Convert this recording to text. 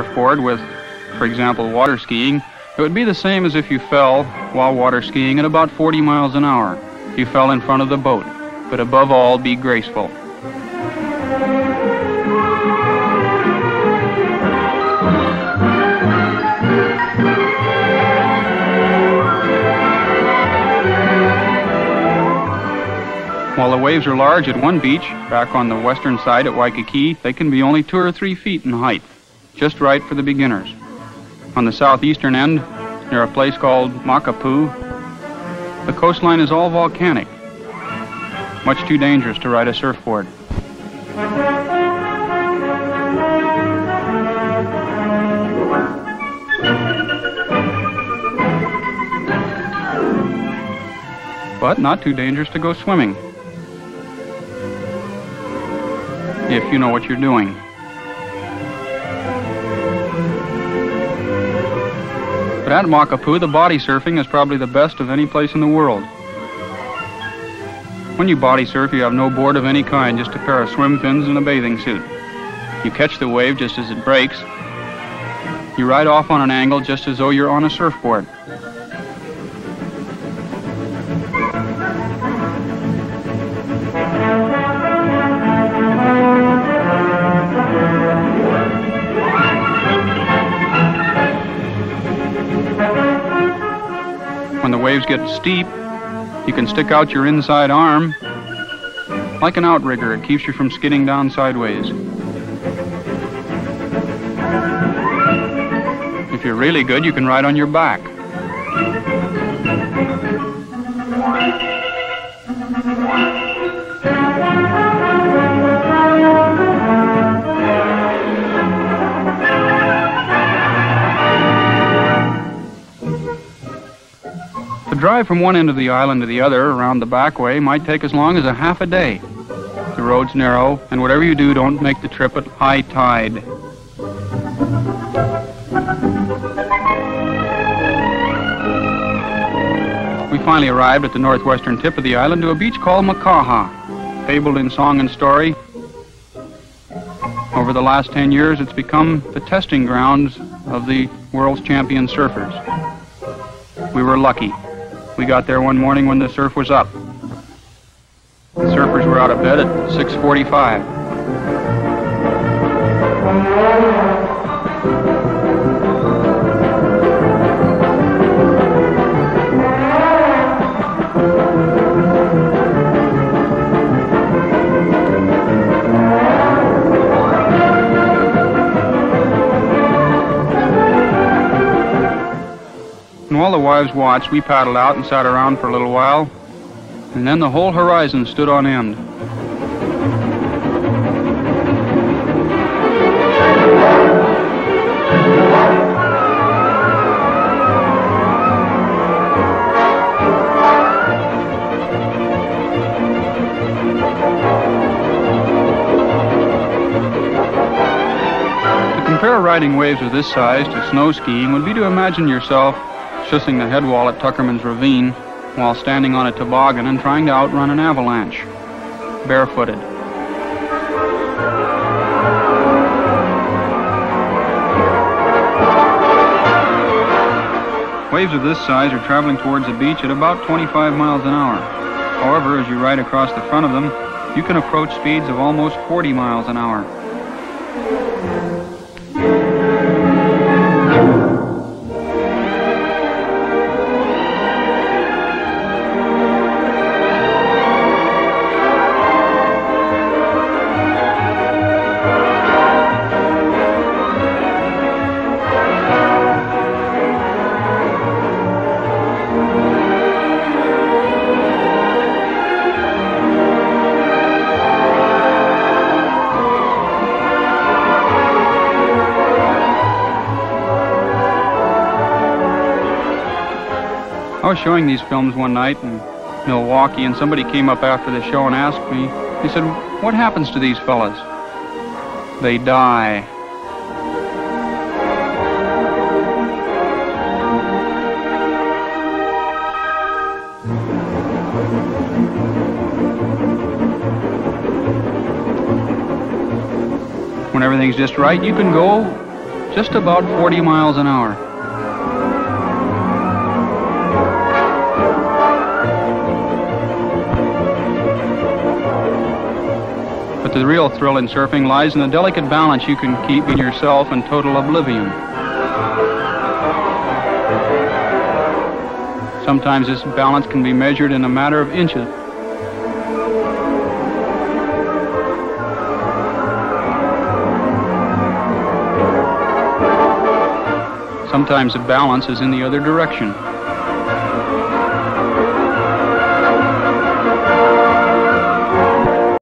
surfboard with, for example, water skiing, it would be the same as if you fell while water skiing at about 40 miles an hour. You fell in front of the boat, but above all, be graceful. While the waves are large at one beach, back on the western side at Waikiki, they can be only 2 or 3 feet in height, just right for the beginners. On the southeastern end, near a place called Makapu, the coastline is all volcanic, much too dangerous to ride a surfboard. But not too dangerous to go swimming, if you know what you're doing. But at Makapu, the body surfing is probably the best of any place in the world. When you body surf, you have no board of any kind, just a pair of swim fins and a bathing suit. You catch the wave just as it breaks. You ride off on an angle just as though you're on a surfboard. When the waves get steep, you can stick out your inside arm. Like an outrigger, it keeps you from skidding down sideways. If you're really good, you can ride on your back. The drive from one end of the island to the other around the back way might take as long as a half a day. The road's narrow, and whatever you do, don't make the trip at high tide. We finally arrived at the northwestern tip of the island to a beach called Makaha, fabled in song and story. Over the last 10 years, it's become the testing grounds of the world's champion surfers. We were lucky. We got there one morning when the surf was up. The surfers were out of bed at 6:45. And while the wives watched, we paddled out and sat around for a little while, and then the whole horizon stood on end. To compare riding waves of this size to snow skiing would be to imagine yourself shussing the head wall at Tuckerman's Ravine while standing on a toboggan and trying to outrun an avalanche, barefooted. Waves of this size are traveling towards the beach at about 25 miles an hour. However, as you ride across the front of them, you can approach speeds of almost 40 miles an hour. I was showing these films one night in Milwaukee, and somebody came up after the show and asked me, he said, "What happens to these fellas?" "They die." When everything's just right, you can go just about 40 miles an hour. But the real thrill in surfing lies in the delicate balance you can keep in yourself in total oblivion. Sometimes this balance can be measured in a matter of inches. Sometimes the balance is in the other direction.